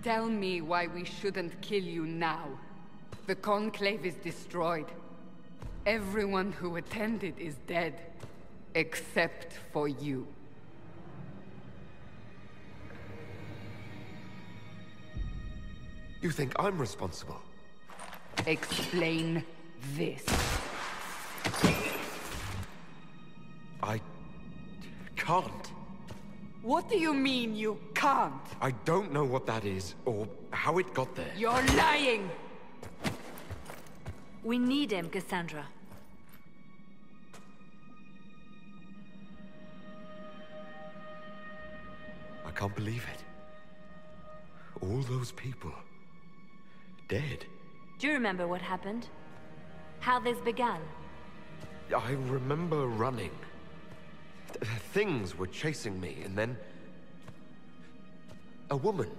Tell me why we shouldn't kill you now. The Conclave is destroyed. Everyone who attended is dead, except for you. You think I'm responsible? Explain this. I can't. What do you mean you can't? I don't know what that is, or how it got there. You're lying! We need him, Cassandra. I can't believe it. All those people... dead. Do you remember what happened? How this began? I remember running. Things were chasing me, and then... a woman.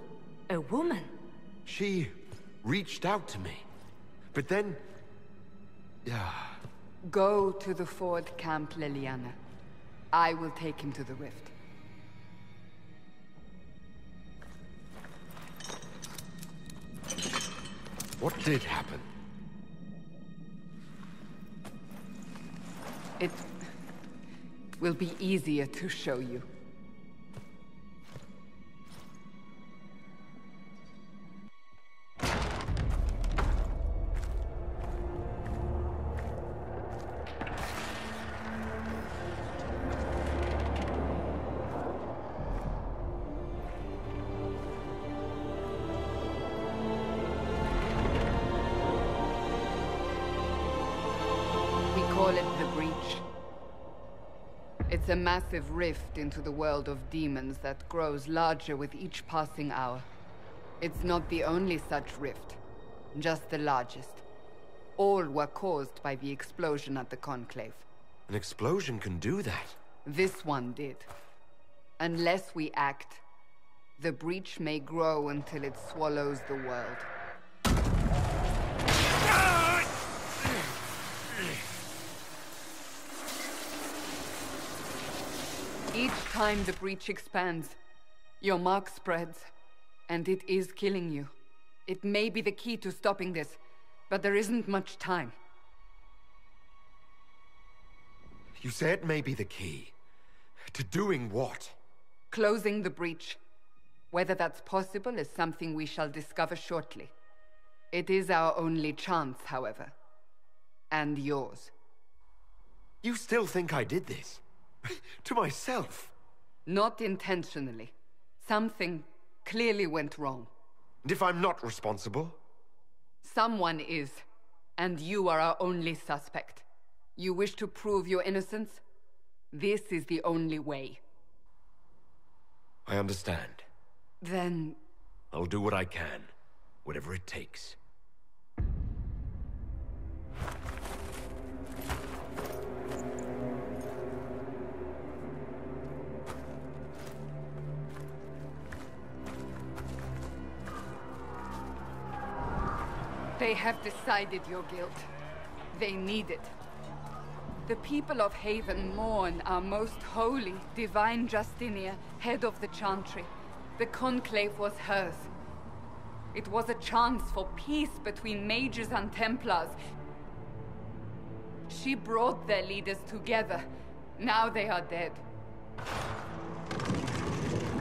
A woman? She reached out to me. But then... yeah... Go to the Ford camp, Liliana. I will take him to the rift. What did happen? It will be easier to show you. It's a massive rift into the world of demons that grows larger with each passing hour. It's not the only such rift, just the largest. All were caused by the explosion at the Conclave. An explosion can do that? This one did. Unless we act, the breach may grow until it swallows the world. Each time the breach expands, your mark spreads, and it is killing you. It may be the key to stopping this, but there isn't much time. You say it may be the key. To doing what? Closing the breach. Whether that's possible is something we shall discover shortly. It is our only chance, however. And yours. You still think I did this? To myself? Not intentionally. Something clearly went wrong. And if I'm not responsible? Someone is, and you are our only suspect. You wish to prove your innocence? This is the only way. I understand. Then... I'll do what I can, whatever it takes. They have decided your guilt. They need it. The people of Haven mourn our most holy, divine Justinia, head of the Chantry. The Conclave was hers. It was a chance for peace between mages and Templars. She brought their leaders together. Now they are dead.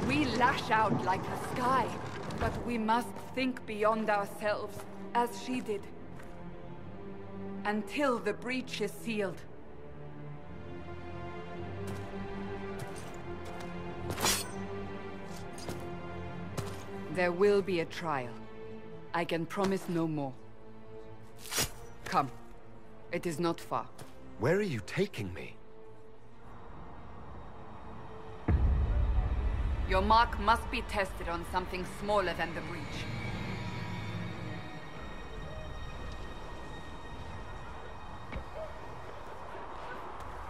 We lash out like the sky, but we must think beyond ourselves, as she did. Until the breach is sealed. There will be a trial. I can promise no more. Come. It is not far. Where are you taking me? Your mark must be tested on something smaller than the breach.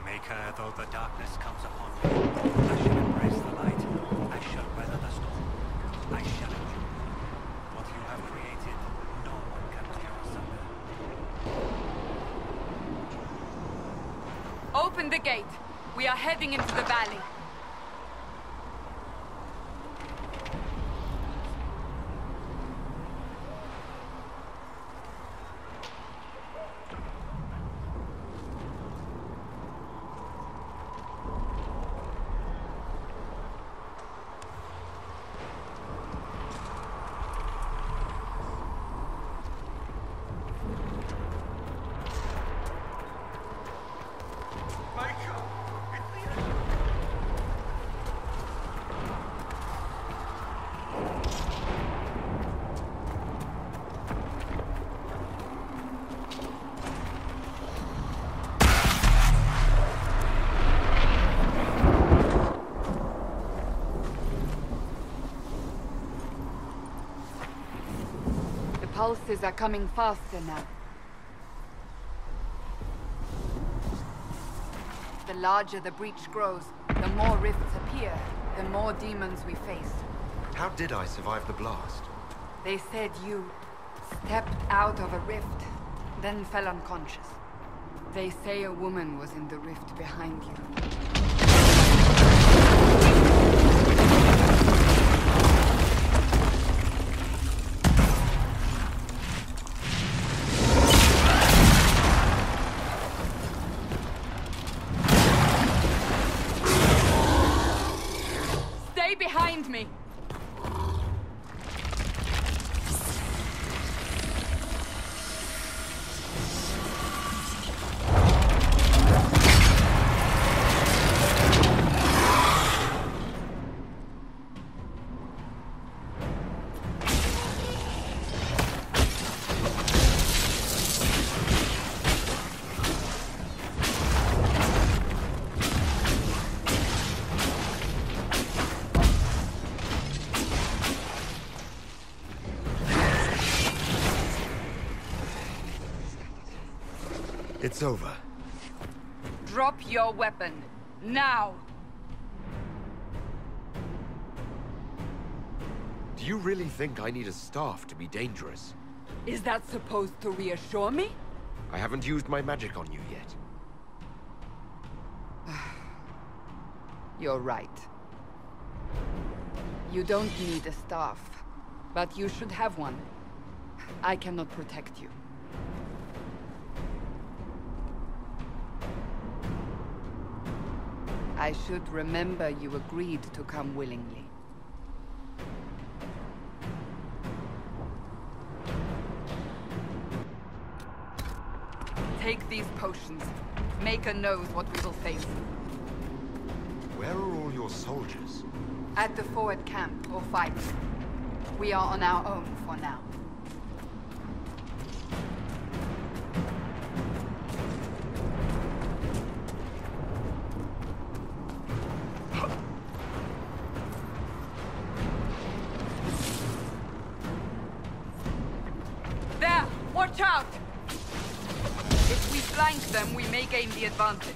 Maker, though the darkness comes upon me, I shall embrace the light. I shall weather the storm. I shall endure. What you have created, no one can tear asunder. Open the gate. We are heading into the valley. pulses are coming faster now. The larger the breach grows, the more rifts appear, the more demons we face. How did I survive the blast? They said you stepped out of a rift, then fell unconscious. They say a woman was in the rift behind you. Stay behind me! It's over. Drop your weapon. Now! Do you really think I need a staff to be dangerous? Is that supposed to reassure me? I haven't used my magic on you yet. You're right. You don't need a staff, but you should have one. I cannot protect you. I should remember you agreed to come willingly. Take these potions. Maker knows what we will face. Where are all your soldiers? At the forward camp, or fight. We are on our own for now. There! Watch out! If we flank them, we may gain the advantage.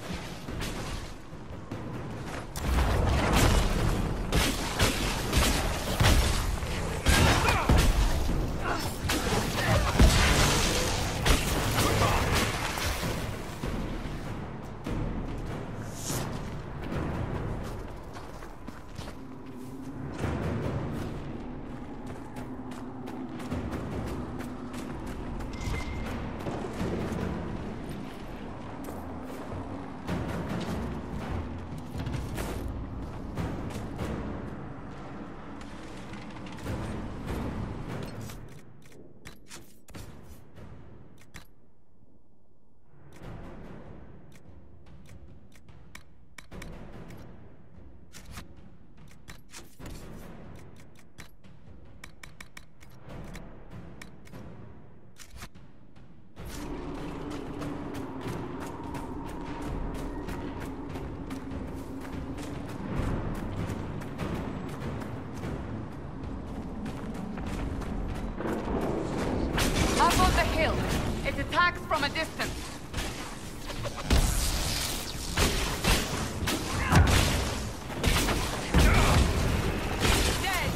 Up on the hill. It attacks from a distance. Dead.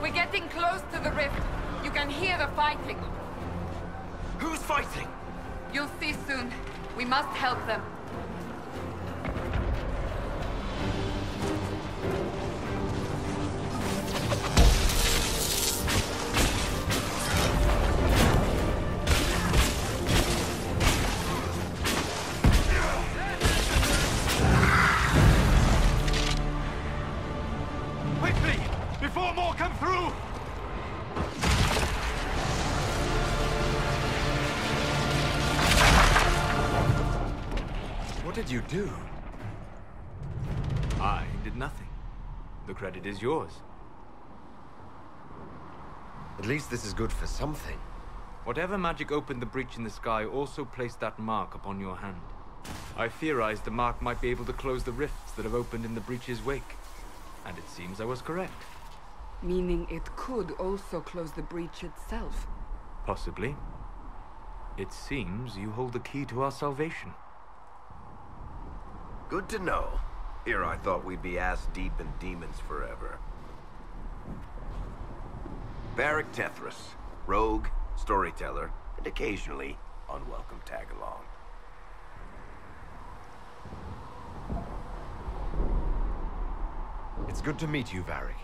We're getting close to the rift. You can hear the fighting. Who's fighting? You'll see soon. We must help them. Quickly! Before more come through! What did you do? I did nothing. The credit is yours. At least this is good for something. Whatever magic opened the breach in the sky also placed that mark upon your hand. I theorized the mark might be able to close the rifts that have opened in the breach's wake. And it seems I was correct. Meaning it could also close the breach itself. Possibly. It seems you hold the key to our salvation. Good to know. Here I thought we'd be ass-deep in demons forever. Varric Tethras, rogue, storyteller, and occasionally unwelcome tag-along. It's good to meet you, Varric.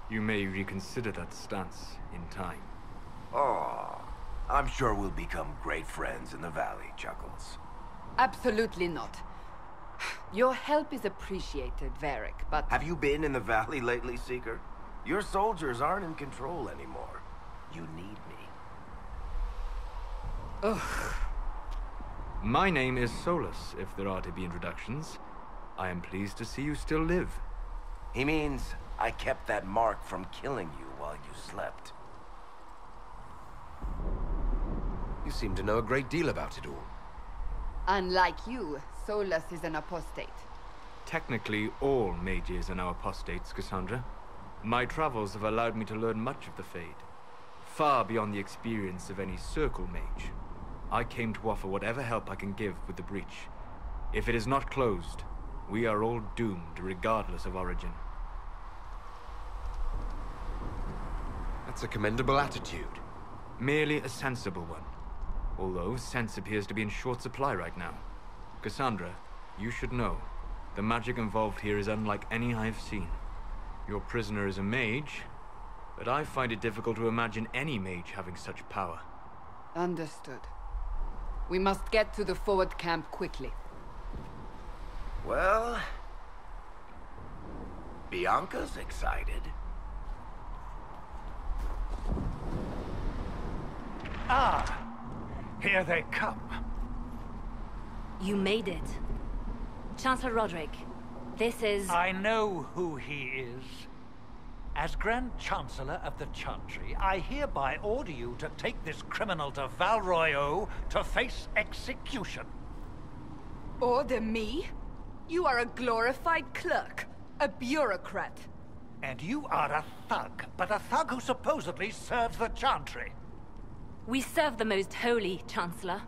You may reconsider that stance in time. Oh, I'm sure we'll become great friends in the valley, Chuckles. Absolutely not. Your help is appreciated, Varric, but... Have you been in the valley lately, Seeker? Your soldiers aren't in control anymore. You need me. Ugh. My name is Solus, if there are to be introductions. I am pleased to see you still live. He means I kept that mark from killing you while you slept. You seem to know a great deal about it all. Unlike you, Solus is an apostate. Technically, all mages are now apostates, Cassandra. My travels have allowed me to learn much of the Fade. Far beyond the experience of any circle mage. I came to offer whatever help I can give with the breach. If it is not closed, we are all doomed regardless of origin. That's a commendable attitude. Merely a sensible one. Although sense appears to be in short supply right now. Cassandra, you should know. The magic involved here is unlike any I've seen. Your prisoner is a mage, but I find it difficult to imagine any mage having such power. Understood. We must get to the forward camp quickly. Well... Bianca's excited. Ah! Here they come. You made it. Chancellor Roderick, this is... I know who he is. As Grand Chancellor of the Chantry, I hereby order you to take this criminal to Val Royeaux to face execution. Order me? You are a glorified clerk, a bureaucrat. And you are a thug, but a thug who supposedly serves the Chantry. We serve the most holy, Chancellor.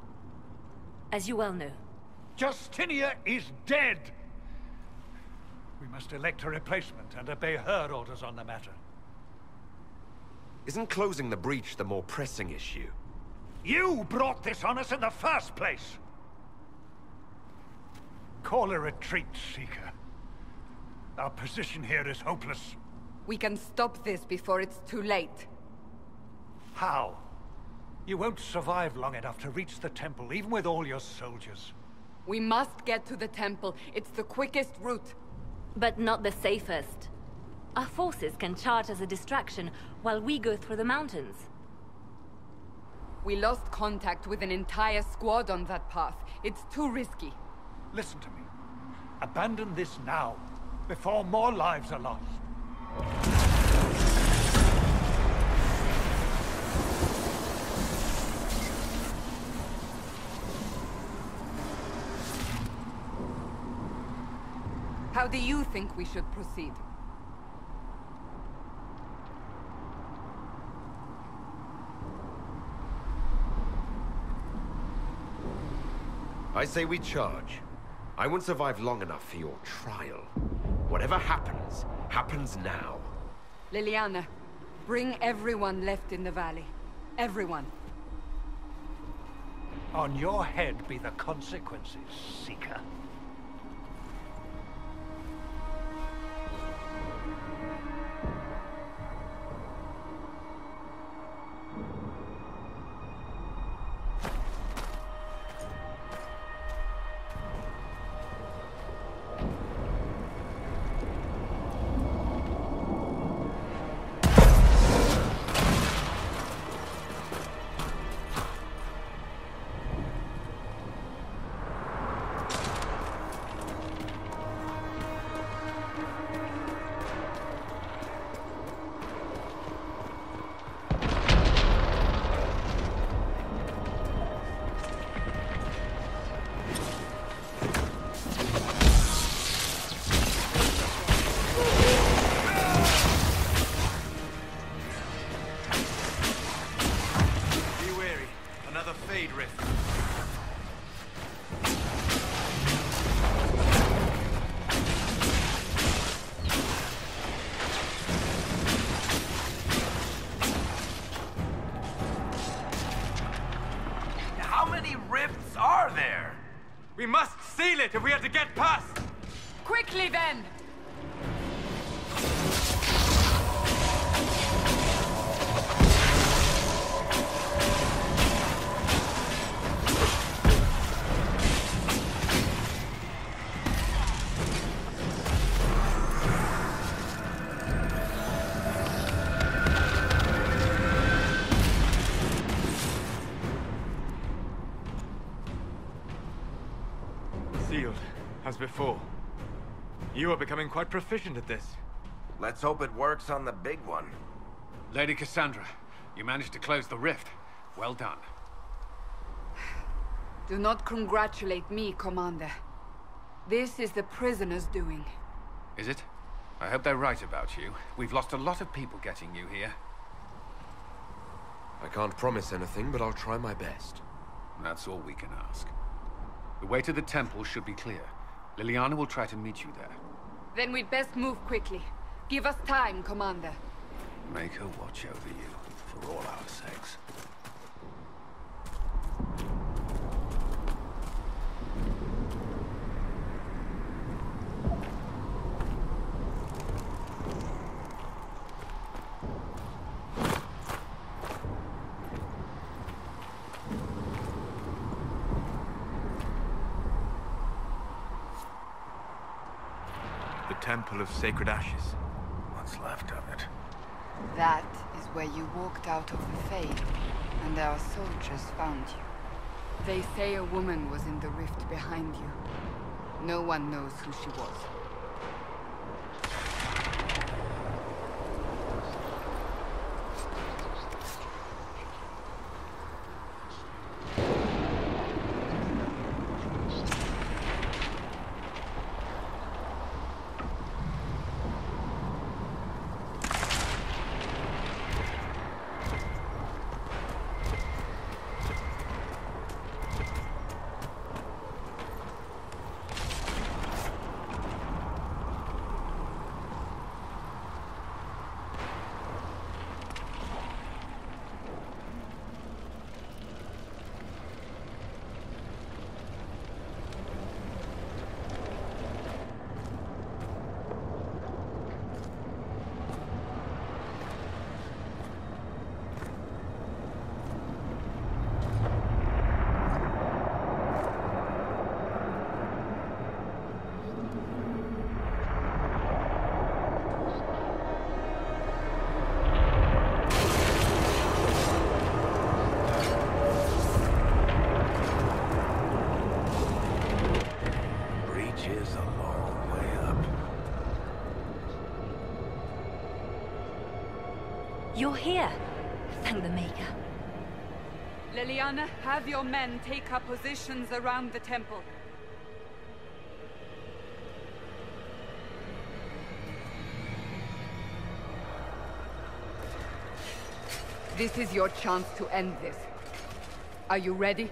As you well know. Justinia is dead! We must elect a replacement and obey her orders on the matter. Isn't closing the breach the more pressing issue? You brought this on us in the first place! Call a retreat, Seeker. Our position here is hopeless. We can stop this before it's too late. How? You won't survive long enough to reach the temple, even with all your soldiers. We must get to the temple. It's the quickest route. But not the safest. Our forces can charge as a distraction while we go through the mountains. We lost contact with an entire squad on that path. It's too risky. Listen to me. Abandon this now, before more lives are lost. How do you think we should proceed? I say we charge. I won't survive long enough for your trial. Whatever happens, happens now. Liliana, Bring everyone left in the valley. Everyone. On your head be the consequences, Seeker. We must seal it if we are to get past! Quickly then! Sealed, as before. You are becoming quite proficient at this. Let's hope it works on the big one. Lady Cassandra, you managed to close the rift. Well done. Do not congratulate me, Commander. This is the prisoner's doing. Is it? I hope they're right about you. We've lost a lot of people getting you here. I can't promise anything, but I'll try my best. That's all we can ask. The way to the temple should be clear. Liliana will try to meet you there. Then we'd best move quickly. Give us time, Commander. Make her watch over you, for all our sakes. Temple of Sacred Ashes. What's left of it? That is where you walked out of the Fade, and our soldiers found you. They say a woman was in the rift behind you. No one knows who she was. You're here. Thank the Maker. Liliana, have your men take up positions around the temple. This is your chance to end this. Are you ready?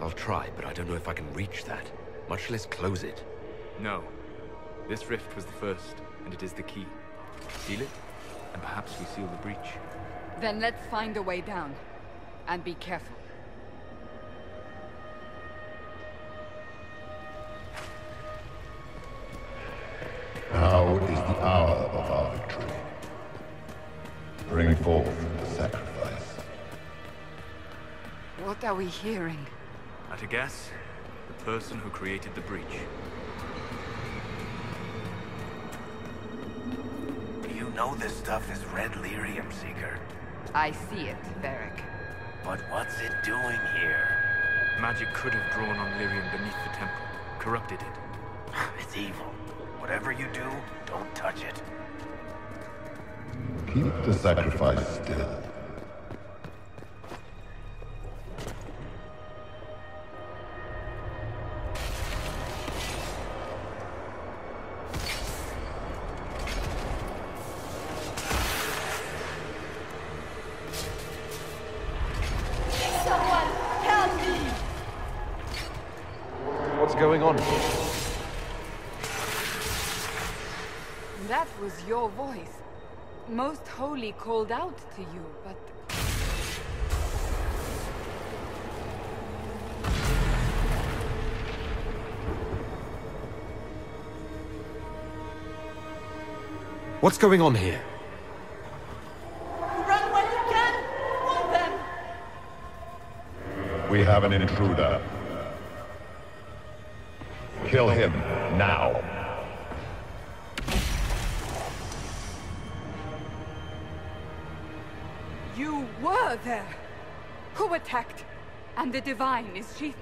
I'll try, but I don't know if I can reach that, much less close it. No. This rift was the first, and it is the key. Seal it, and perhaps we seal the breach. Then let's find a way down. And be careful. Now is the hour of our victory. Bring forth the sacrifice. What are we hearing? At a guess, the person who created the breach. You know this stuff is red lyrium, Seeker. I see it, Varric. But what's it doing here? Magic could have drawn on lyrium beneath the temple, corrupted it. It's evil. Whatever you do, don't touch it. Keep the sacrifice still. Someone help me! What's going on here? That was your voice. Most Holy called out to you, but... What's going on here? Run when you can! Want them! We have an intruder. Kill him now. You were there! Who attacked? And the Divine, is she...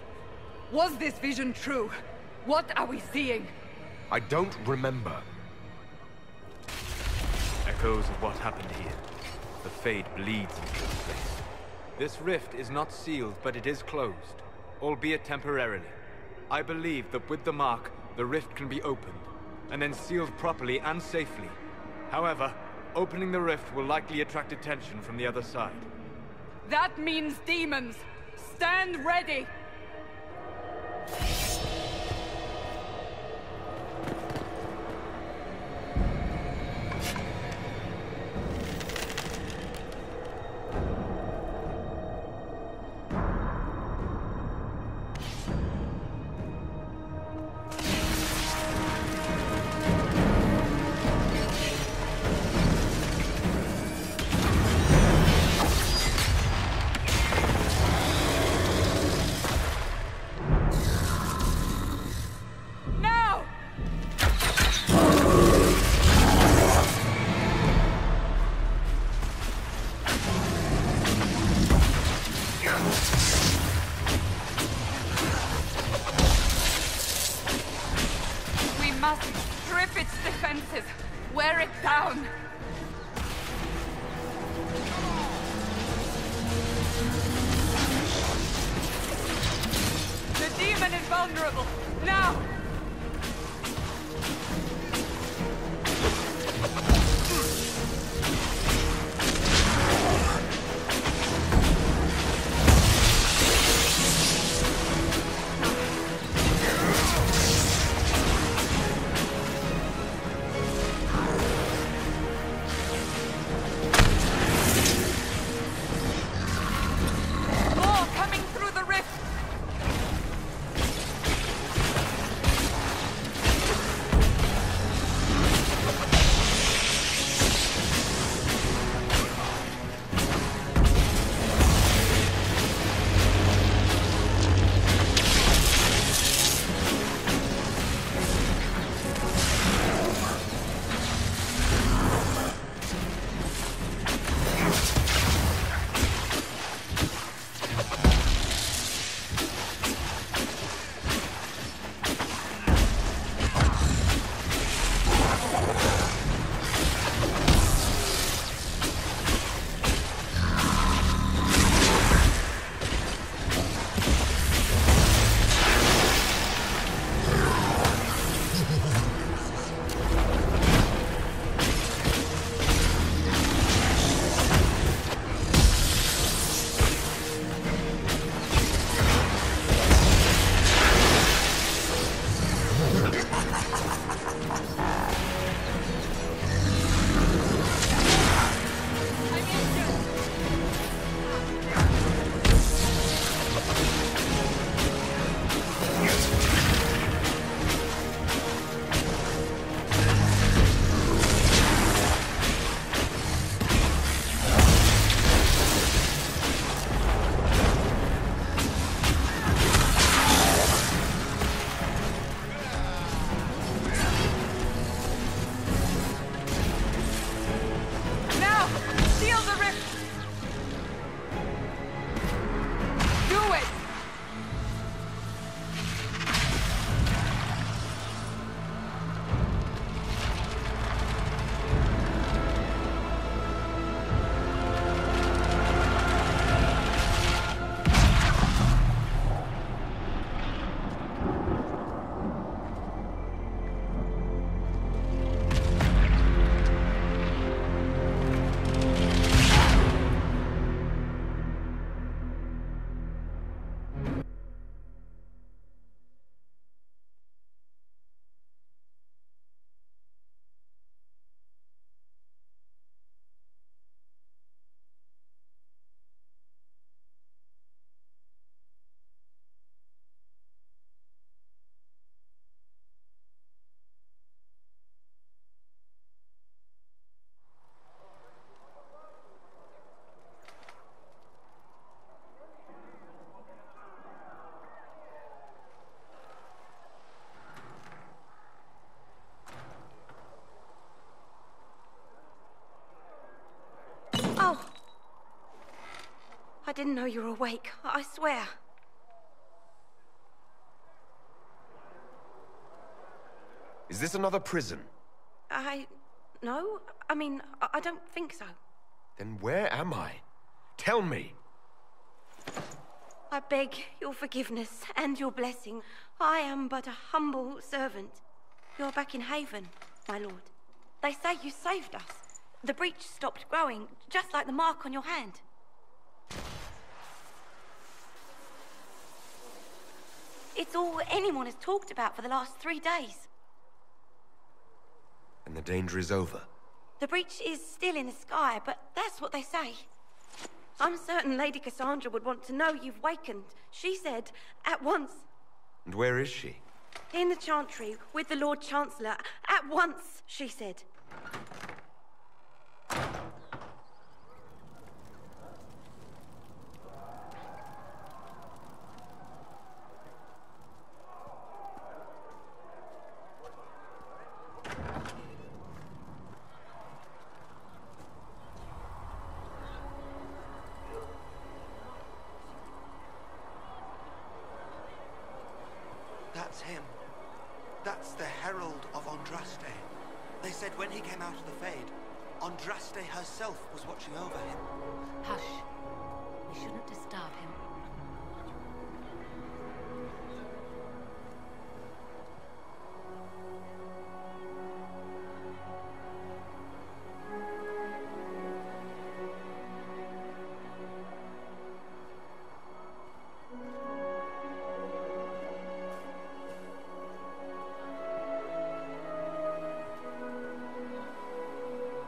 Was this vision true? What are we seeing? I don't remember. Echoes of what happened here. The Fade bleeds into this place. This rift is not sealed, but it is closed, albeit temporarily. I believe that with the mark, the rift can be opened, and then sealed properly and safely. However, opening the rift will likely attract attention from the other side. That means demons! Stand ready! Strip its defenses! Wear it down! The demon is vulnerable! Now! didn't know you were awake, I swear. Is this another prison? No. I mean, I don't think so. Then where am I? Tell me! I beg your forgiveness and your blessing. I am but a humble servant. You're back in Haven, my lord. They say you saved us. The breach stopped growing, just like the mark on your hand. It's all anyone has talked about for the last 3 days. And the danger is over? The breach is still in the sky, but that's what they say. I'm certain Lady Cassandra would want to know you've wakened. She said, at once. And where is she? In the Chantry, with the Lord Chancellor. At once, she said. That's him. That's the Herald of Andraste. They said when he came out of the Fade, Andraste herself was watching over him. Hush. We shouldn't disturb him.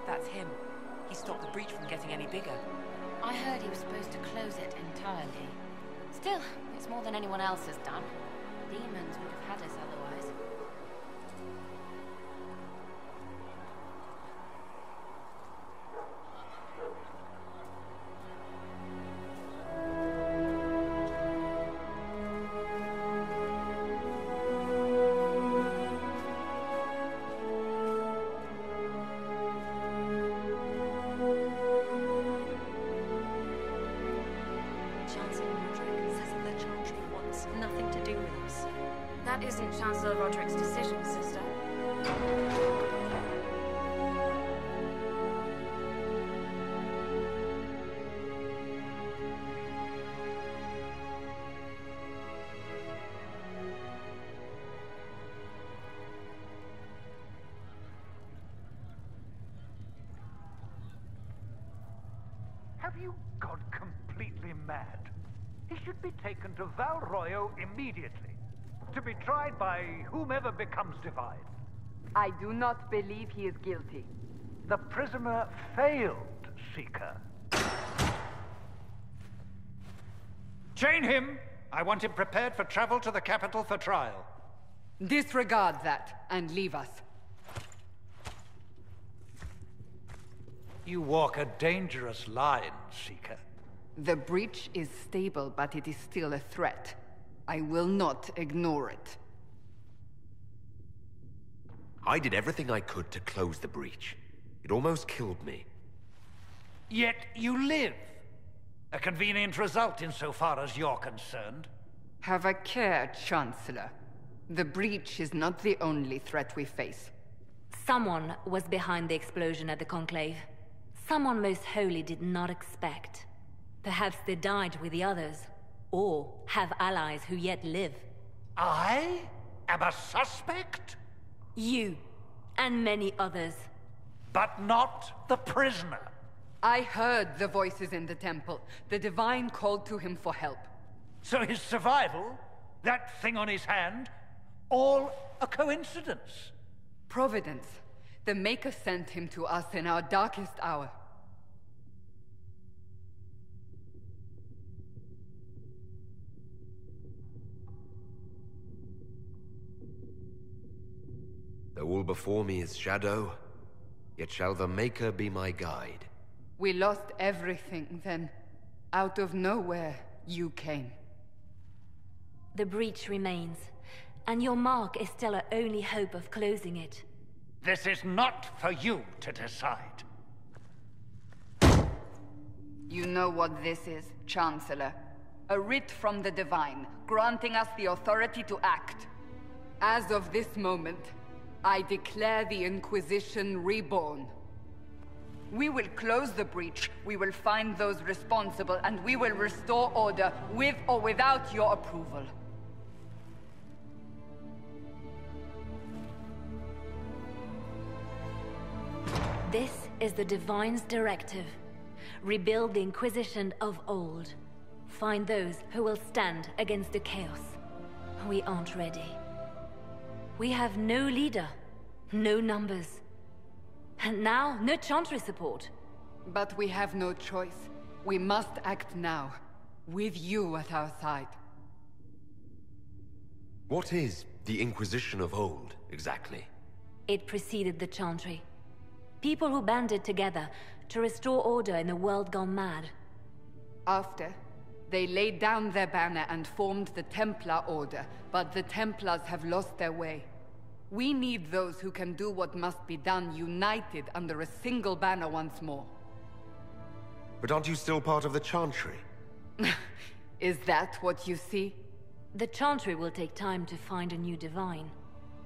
That's him. He stopped the breach from getting any bigger. I heard he was supposed to close it entirely. Still, it's more than anyone else has done. Demons would have had us otherwise. That isn't Chancellor Roderick's decision, sister. Have you gone completely mad? He should be taken to Val Royo immediately, to be tried by whomever becomes divine. I do not believe he is guilty. The prisoner failed, Seeker. Chain him! I want him prepared for travel to the capital for trial. Disregard that and leave us. You walk a dangerous line, Seeker. The breach is stable, but it is still a threat. I will not ignore it. I did everything I could to close the breach. It almost killed me. Yet you live. A convenient result insofar as you're concerned. Have a care, Chancellor. The breach is not the only threat we face. Someone was behind the explosion at the Conclave. Someone Most Holy did not expect. Perhaps they died with the others, or have allies who yet live. I am a suspect? You, and many others. But not the prisoner. I heard the voices in the temple. The Divine called to him for help. So his survival, that thing on his hand, all a coincidence? Providence. The Maker sent him to us in our darkest hour. Though all before me is shadow, yet shall the Maker be my guide. We lost everything then. Out of nowhere, you came. The breach remains, and your mark is still our only hope of closing it. This is not for you to decide. You know what this is, Chancellor. A writ from the Divine, granting us the authority to act. As of this moment, I declare the Inquisition reborn. We will close the breach, we will find those responsible, and we will restore order, with or without your approval. This is the Divine's directive. Rebuild the Inquisition of old. Find those who will stand against the chaos. We aren't ready. We have no leader, no numbers. And now, no Chantry support. But we have no choice. We must act now, with you at our side. What is the Inquisition of old, exactly? It preceded the Chantry. People who banded together to restore order in a world gone mad. After, they laid down their banner and formed the Templar Order, but the Templars have lost their way. We need those who can do what must be done, united under a single banner once more. But aren't you still part of the Chantry? Is that what you see? The Chantry will take time to find a new Divine.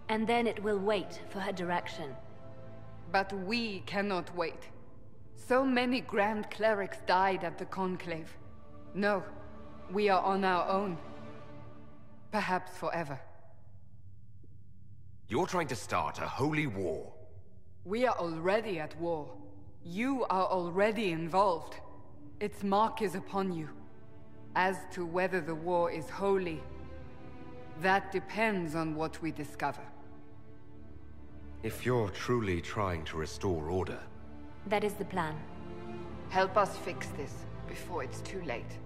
And then it will wait for her direction. But we cannot wait. So many Grand Clerics died at the Conclave. No, we are on our own. Perhaps forever. You're trying to start a holy war. We are already at war. You are already involved. Its mark is upon you. As to whether the war is holy, that depends on what we discover. If you're truly trying to restore order... That is the plan. Help us fix this before it's too late.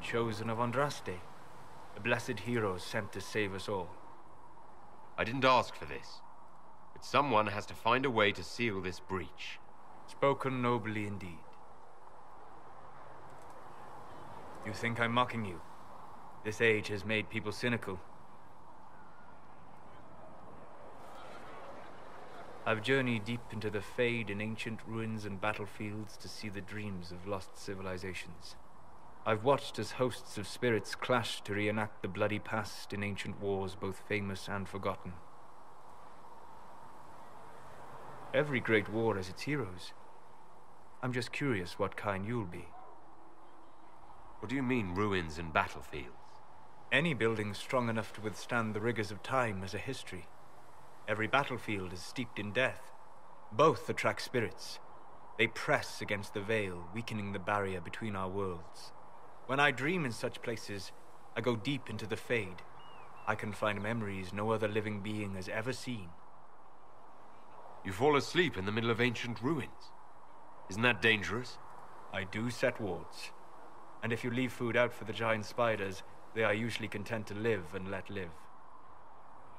Chosen of Andraste, a blessed hero sent to save us all. I didn't ask for this, but someone has to find a way to seal this breach. Spoken nobly indeed. You think I'm mocking you? This age has made people cynical. I've journeyed deep into the Fade in ancient ruins and battlefields to see the dreams of lost civilizations. I've watched as hosts of spirits clash to reenact the bloody past in ancient wars both famous and forgotten. Every great war has its heroes. I'm just curious what kind you'll be. What do you mean, ruins and battlefields? Any building strong enough to withstand the rigors of time has a history. Every battlefield is steeped in death. Both attract spirits. They press against the veil, weakening the barrier between our worlds. When I dream in such places, I go deep into the Fade. I can find memories no other living being has ever seen. You fall asleep in the middle of ancient ruins. Isn't that dangerous? I do set wards. And if you leave food out for the giant spiders, they are usually content to live and let live.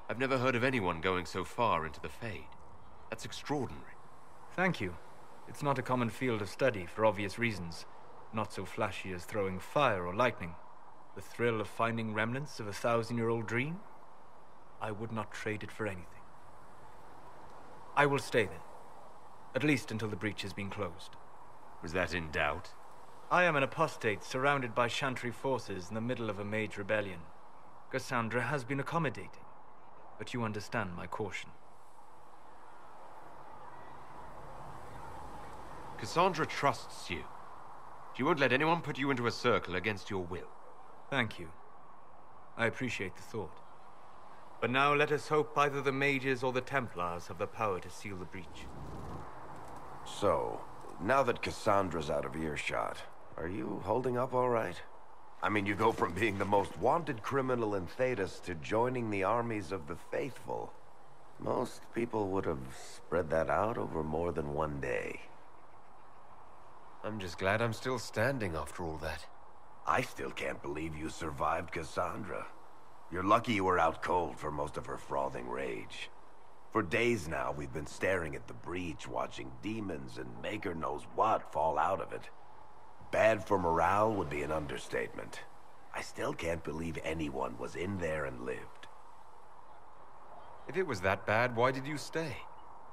I've never heard of anyone going so far into the Fade. That's extraordinary. Thank you. It's not a common field of study for obvious reasons. Not so flashy as throwing fire or lightning. The thrill of finding remnants of a 1,000-year-old dream? I would not trade it for anything. I will stay then. At least until the breach has been closed. Was that in doubt? I am an apostate surrounded by Chantry forces in the middle of a mage rebellion. Cassandra has been accommodating, but you understand my caution. Cassandra trusts you. She won't let anyone put you into a circle against your will. Thank you. I appreciate the thought. But now let us hope either the mages or the Templars have the power to seal the breach. So, now that Cassandra's out of earshot, are you holding up all right? I mean, you go from being the most wanted criminal in Thedas to joining the armies of the faithful. Most people would have spread that out over more than one day. I'm just glad I'm still standing after all that. I still can't believe you survived Cassandra. You're lucky you were out cold for most of her frothing rage. For days now, we've been staring at the breach, watching demons and maker knows what fall out of it. Bad for morale would be an understatement. I still can't believe anyone was in there and lived. If it was that bad, why did you stay?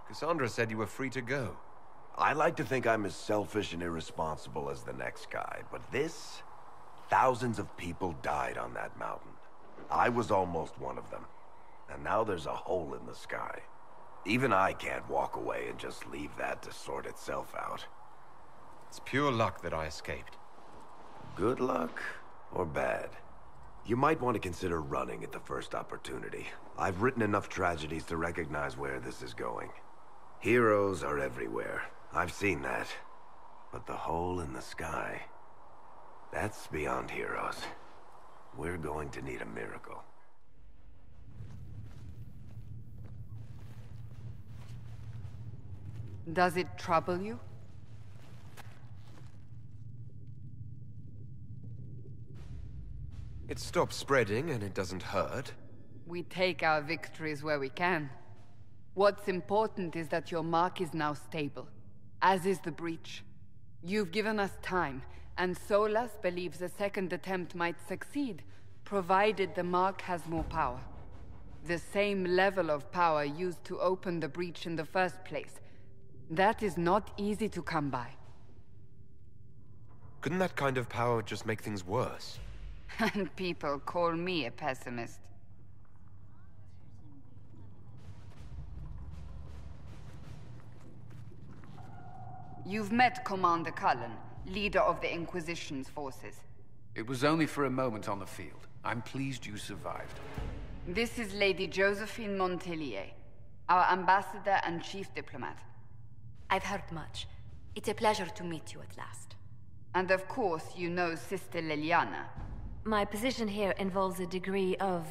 Cassandra said you were free to go. I like to think I'm as selfish and irresponsible as the next guy, but this... Thousands of people died on that mountain. I was almost one of them. And now there's a hole in the sky. Even I can't walk away and just leave that to sort itself out. It's pure luck that I escaped. Good luck or bad? You might want to consider running at the first opportunity. I've written enough tragedies to recognize where this is going. Heroes are everywhere. I've seen that. But the hole in the sky... that's beyond heroes. We're going to need a miracle. Does it trouble you? It stops spreading and it doesn't hurt. We take our victories where we can. What's important is that your mark is now stable, as is the breach. You've given us time, and Solas believes a second attempt might succeed, provided the mark has more power. The same level of power used to open the breach in the first place. That is not easy to come by. Couldn't that kind of power just make things worse? And people call me a pessimist. You've met Commander Cullen, leader of the Inquisition's forces. It was only for a moment on the field. I'm pleased you survived. This is Lady Josephine Montelier, our ambassador and chief diplomat. I've heard much. It's a pleasure to meet you at last. And of course, you know Sister Liliana. My position here involves a degree of...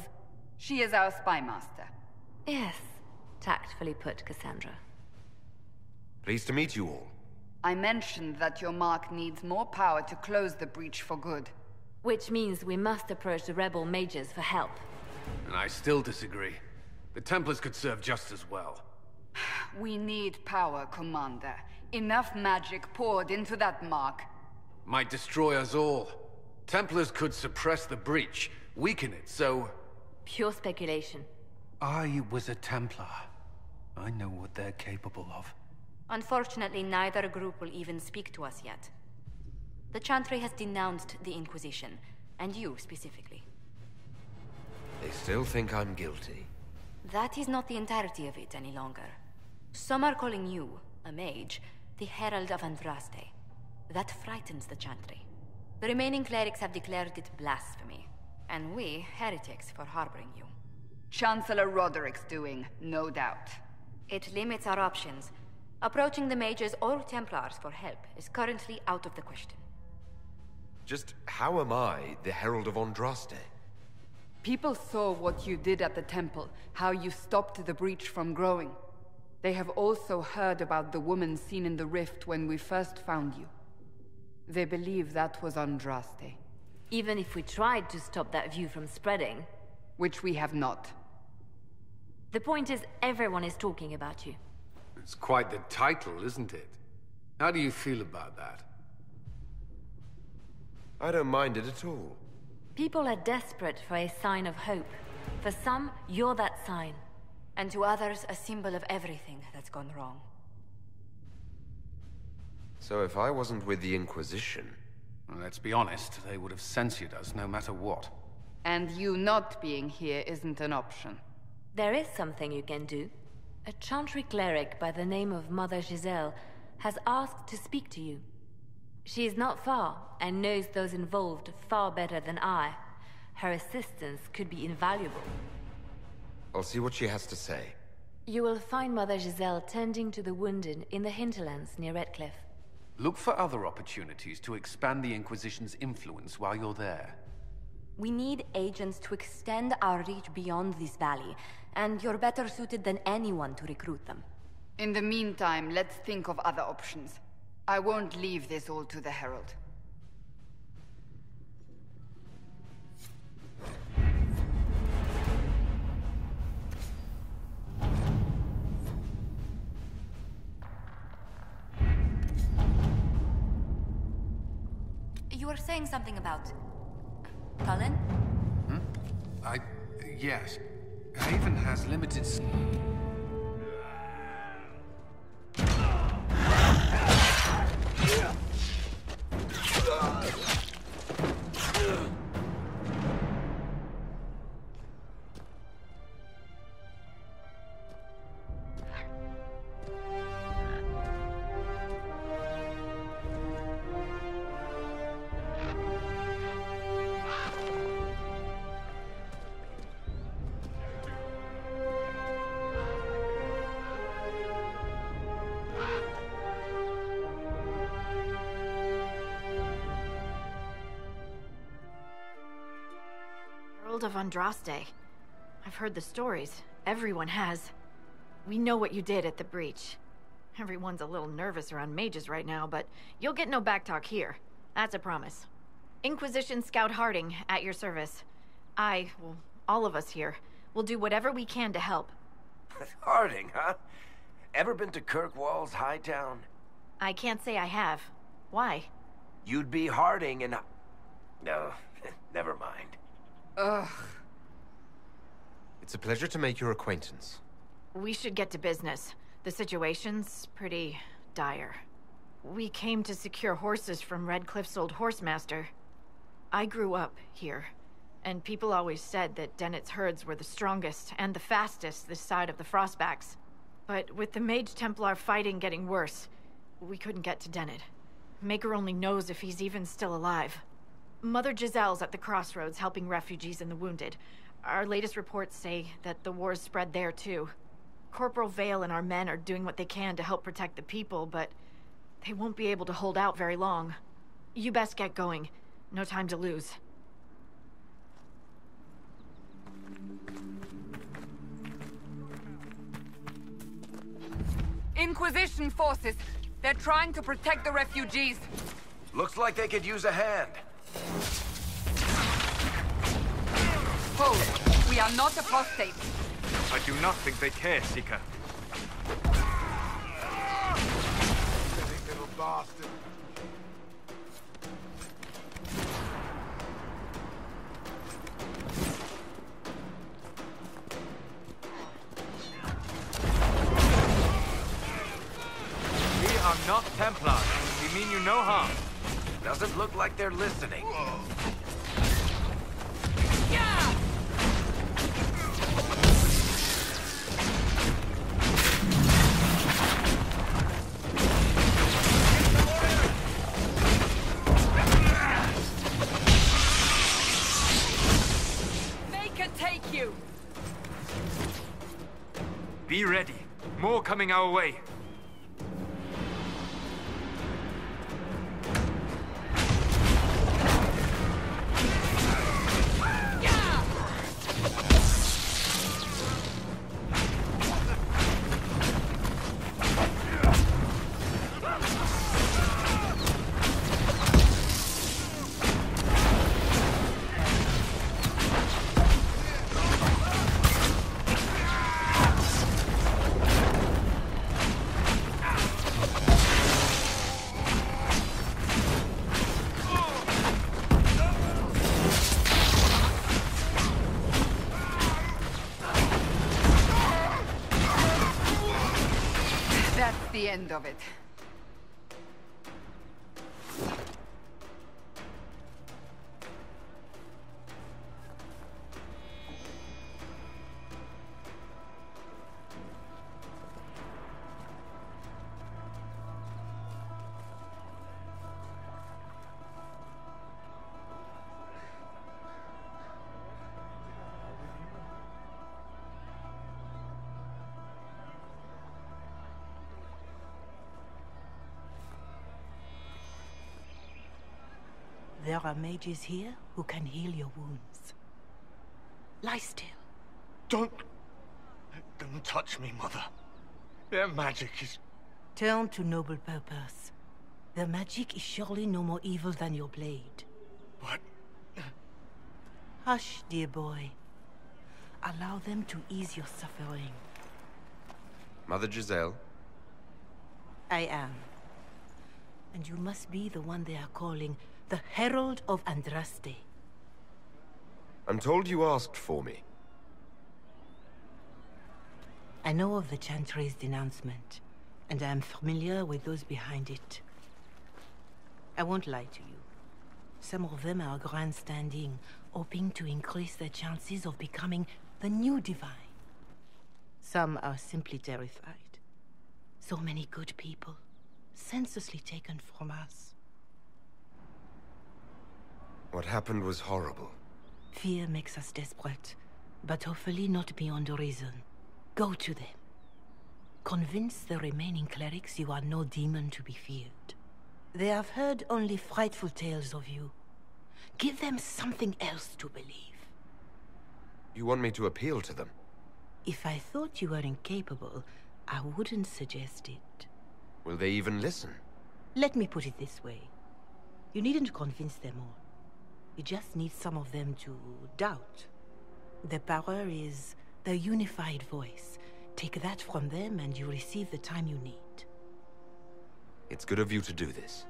She is our spy master. Yes, tactfully put, Cassandra. Pleased to meet you all. I mentioned that your mark needs more power to close the breach for good. Which means we must approach the rebel mages for help. And I still disagree. The Templars could serve just as well. We need power, Commander. Enough magic poured into that mark. Might destroy us all. Templars could suppress the breach, weaken it, so... Pure speculation. I was a Templar. I know what they're capable of. Unfortunately, neither group will even speak to us yet. The Chantry has denounced the Inquisition, and you specifically. They still think I'm guilty. That is not the entirety of it any longer. Some are calling you, a mage, the Herald of Andraste. That frightens the Chantry. The remaining clerics have declared it blasphemy, and we, heretics, for harboring you. Chancellor Roderick's doing, no doubt. It limits our options. Approaching the mages or Templars for help is currently out of the question. Just how am I the Herald of Andraste? People saw what you did at the temple, how you stopped the breach from growing. They have also heard about the woman seen in the rift when we first found you. They believe that was Andraste. Even if we tried to stop that view from spreading... Which we have not. The point is, everyone is talking about you. It's quite the title, isn't it? How do you feel about that? I don't mind it at all. People are desperate for a sign of hope. For some, you're that sign. And to others, a symbol of everything that's gone wrong. So if I wasn't with the Inquisition... Well, let's be honest, they would have censored us no matter what. And you not being here isn't an option. There is something you can do. A Chantry cleric by the name of Mother Giselle has asked to speak to you. She is not far, and knows those involved far better than I. Her assistance could be invaluable. I'll see what she has to say. You will find Mother Giselle tending to the wounded in the hinterlands near Redcliffe. Look for other opportunities to expand the Inquisition's influence while you're there. We need agents to extend our reach beyond this valley, and you're better suited than anyone to recruit them. In the meantime, let's think of other options. I won't leave this all to the Herald. You were saying something about... Cullen? Hmm? Yes. Haven has limited... Of Andraste. I've heard the stories. Everyone has. We know what you did at the breach. Everyone's a little nervous around mages right now, but you'll get no backtalk here. That's a promise. Inquisition Scout Harding, at your service. All of us here, will do whatever we can to help. Harding, huh? Ever been to Kirkwall's Hightown? I can't say I have. Why? You'd be Harding and... No, never mind. Ugh. It's a pleasure to make your acquaintance. We should get to business. The situation's pretty dire. We came to secure horses from Redcliffe's old horsemaster. I grew up here, and people always said that Dennett's herds were the strongest and the fastest this side of the Frostbacks. But with the Mage Templar fighting getting worse, we couldn't get to Dennett. Maker only knows if he's even still alive. Mother Giselle's at the crossroads helping refugees and the wounded. Our latest reports say that the war's spread there too. Corporal Vale and our men are doing what they can to help protect the people, but they won't be able to hold out very long. You best get going. No time to lose. Inquisition forces! They're trying to protect the refugees! Looks like they could use a hand. Hold! We are not apostates! I do not think they care, Seeker. Silly little bastard. We are not Templars. We mean you no harm. Doesn't look like they're listening. Yeah! Be ready. More coming our way. The end of it. There are mages here who can heal your wounds. Lie still. Don't touch me, Mother. Their magic is... Turn to noble purpose. Their magic is surely no more evil than your blade. What? Hush, dear boy. Allow them to ease your suffering. Mother Giselle? I am. And you must be the one they are calling the Herald of Andraste. I'm told you asked for me. I know of the Chantry's denouncement, and I am familiar with those behind it. I won't lie to you. Some of them are grandstanding, hoping to increase their chances of becoming the new divine. Some are simply terrified. So many good people, senselessly taken from us. What happened was horrible. Fear makes us desperate, but hopefully not beyond reason. Go to them. Convince the remaining clerics you are no demon to be feared. They have heard only frightful tales of you. Give them something else to believe. You want me to appeal to them? If I thought you were incapable, I wouldn't suggest it. Will they even listen? Let me put it this way. You needn't convince them all. You just need some of them to doubt. Their power is their unified voice. Take that from them and you receive the time you need. It's good of you to do this.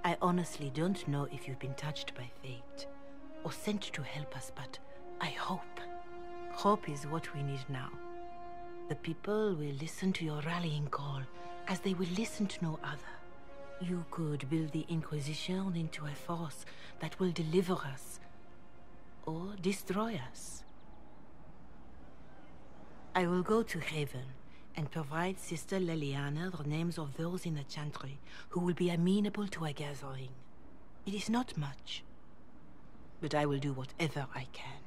I honestly don't know if you've been touched by fate or sent to help us, but I hope. Hope is what we need now. The people will listen to your rallying call as they will listen to no other. You could build the Inquisition into a force that will deliver us, or destroy us. I will go to Haven and provide Sister Leliana the names of those in the Chantry who will be amenable to a gathering. It is not much, but I will do whatever I can.